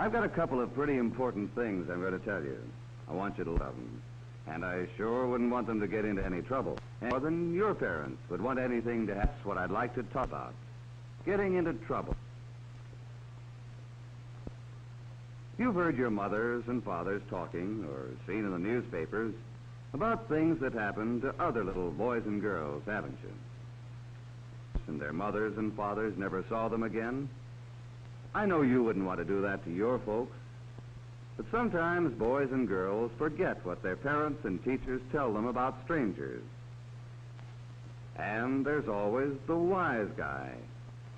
I've got a couple of pretty important things I'm going to tell you. I want you to love them. And I sure wouldn't want them to get into any trouble. More than your parents would want anything to happen. That's what I'd like to talk about. Getting into trouble. You've heard your mothers and fathers talking, or seen in the newspapers, about things that happen to other little boys and girls, haven't you? And their mothers and fathers never saw them again. I know you wouldn't want to do that to your folks. But sometimes boys and girls forget what their parents and teachers tell them about strangers. And there's always the wise guy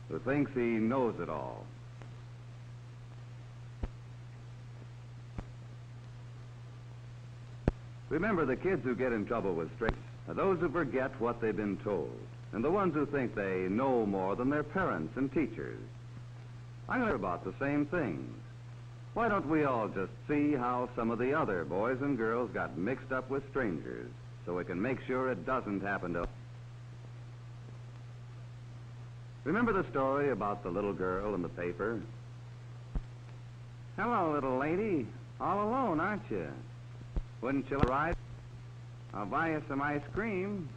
who thinks he knows it all. Remember, the kids who get in trouble with strangers are those who forget what they've been told, and the ones who think they know more than their parents and teachers. I'm going to about the same things. Why don't we all just see how some of the other boys and girls got mixed up with strangers, so we can make sure it doesn't happen to us? Remember the story about the little girl in the paper? Hello, little lady. All alone, aren't you? Wouldn't you ride? I'll buy you some ice cream.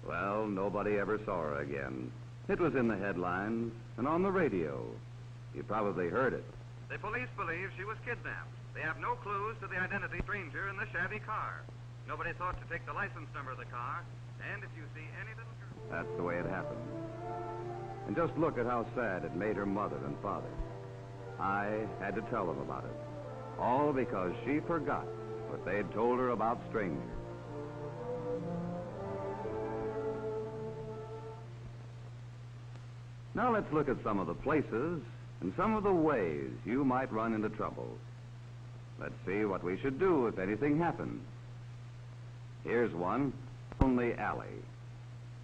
Well, nobody ever saw her again. It was in the headlines and on the radio. You probably heard it. The police believe she was kidnapped. They have no clues to the identity of the stranger in the shabby car. Nobody thought to take the license number of the car. And if you see any little girl... That's the way it happened. And just look at how sad it made her mother and father. I had to tell them about it. All because she forgot what they'd told her about strangers. Now let's look at some of the places and some of the ways you might run into trouble. Let's see what we should do if anything happens. Here's one, Lonely Alley.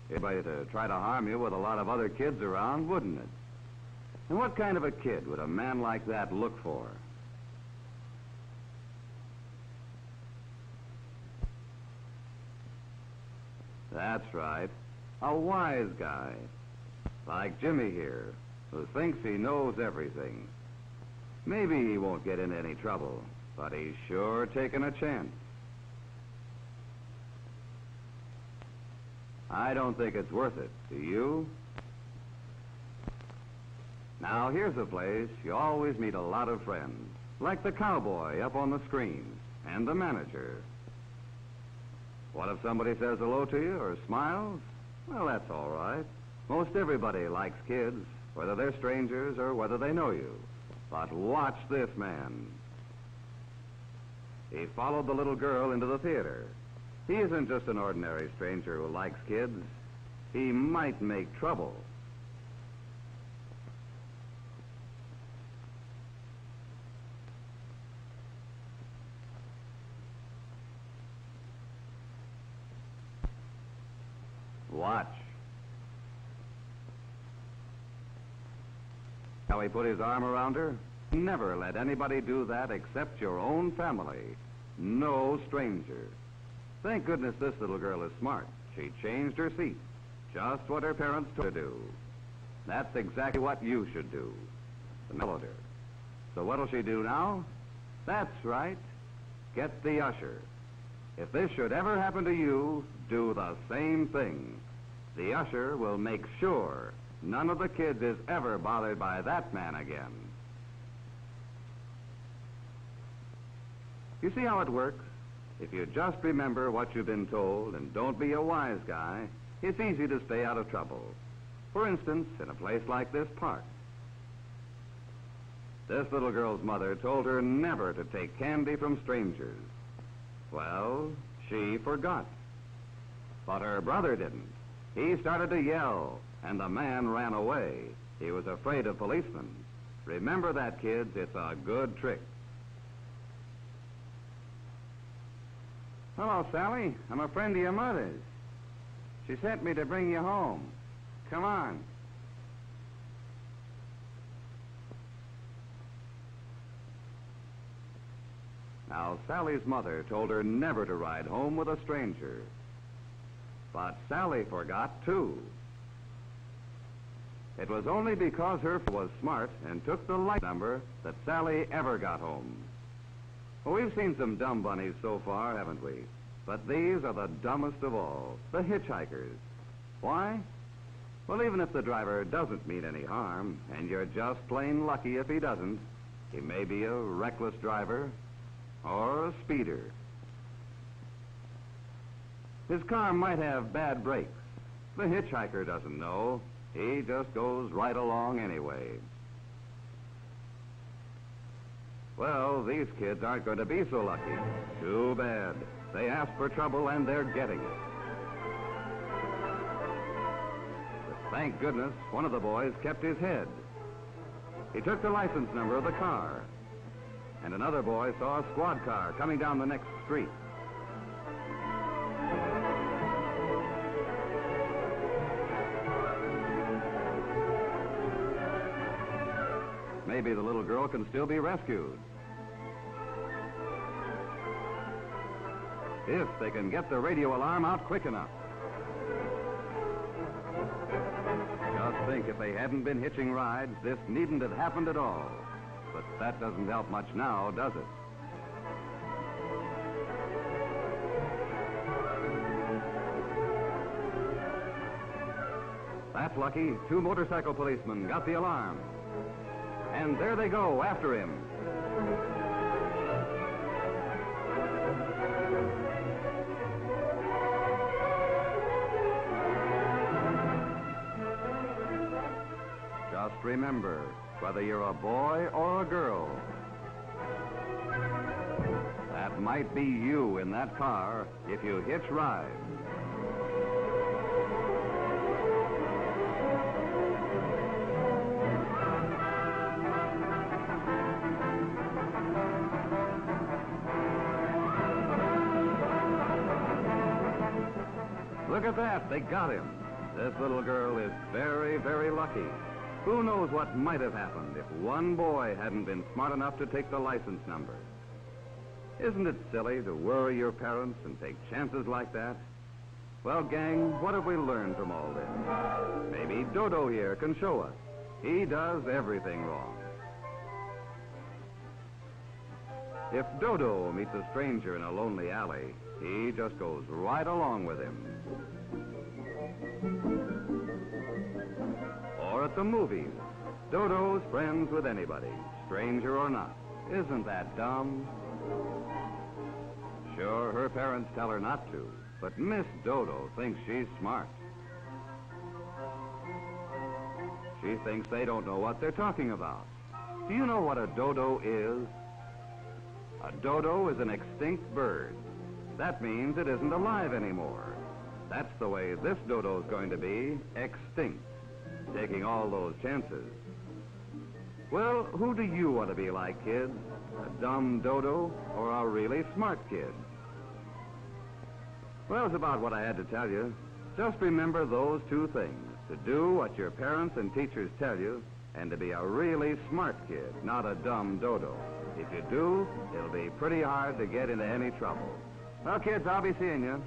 Anybody to try to harm you with a lot of other kids around, wouldn't it? And what kind of a kid would a man like that look for? That's right, a wise guy. Like Jimmy here, who thinks he knows everything. Maybe he won't get into any trouble, but he's sure taking a chance. I don't think it's worth it, do you? Now, here's a place you always meet a lot of friends, like the cowboy up on the screen, and the manager. What if somebody says hello to you or smiles? Well, that's all right. Most everybody likes kids, whether they're strangers or whether they know you. But watch this man. He followed the little girl into the theater. He isn't just an ordinary stranger who likes kids. He might make trouble. Watch. How he put his arm around her? Never let anybody do that except your own family. No stranger. Thank goodness this little girl is smart. She changed her seat. Just what her parents told her to do. That's exactly what you should do. The followed her. So what'll she do now? That's right. Get the usher. If this should ever happen to you, do the same thing. The usher will make sure none of the kids is ever bothered by that man again. You see how it works? If you just remember what you've been told and don't be a wise guy, it's easy to stay out of trouble. For instance, in a place like this park. This little girl's mother told her never to take candy from strangers. Well, she forgot. But her brother didn't. He started to yell, and the man ran away. He was afraid of policemen. Remember that, kids. It's a good trick. Hello, Sally. I'm a friend of your mother's. She sent me to bring you home. Come on. Now, Sally's mother told her never to ride home with a stranger. But Sally forgot, too. It was only because her was smart and took the light number that Sally ever got home. Well, we've seen some dumb bunnies so far, haven't we? But these are the dumbest of all, the hitchhikers. Why? Well, even if the driver doesn't mean any harm, and you're just plain lucky if he doesn't, he may be a reckless driver or a speeder. His car might have bad brakes. The hitchhiker doesn't know. He just goes right along anyway. Well, these kids aren't going to be so lucky. Too bad. They asked for trouble and they're getting it. But thank goodness one of the boys kept his head. He took the license number of the car. And another boy saw a squad car coming down the next street. Maybe the little girl can still be rescued. If they can get the radio alarm out quick enough. Just think, if they hadn't been hitching rides, this needn't have happened at all. But that doesn't help much now, does it? That's lucky. 2 motorcycle policemen got the alarm. And there they go, after him. Just remember, whether you're a boy or a girl, that might be you in that car if you hitch rides. Look at that, they got him. This little girl is very, very lucky. Who knows what might have happened if one boy hadn't been smart enough to take the license number? Isn't it silly to worry your parents and take chances like that? Well, gang, what have we learned from all this? Maybe Dodo here can show us. He does everything wrong. If Dodo meets a stranger in a lonely alley, he just goes right along with him. Or at the movies, Dodo's friends with anybody, stranger or not. Isn't that dumb? Sure, her parents tell her not to, but Miss Dodo thinks she's smart. She thinks they don't know what they're talking about. Do you know what a dodo is? A dodo is an extinct bird. That means it isn't alive anymore. That's the way this dodo's going to be, extinct, taking all those chances. Well, who do you want to be like, kids? A dumb dodo or a really smart kid? Well, it's about what I had to tell you. Just remember those 2 things: to do what your parents and teachers tell you, and to be a really smart kid, not a dumb dodo. If you do, it'll be pretty hard to get into any trouble. Well, kids, I'll be seeing you.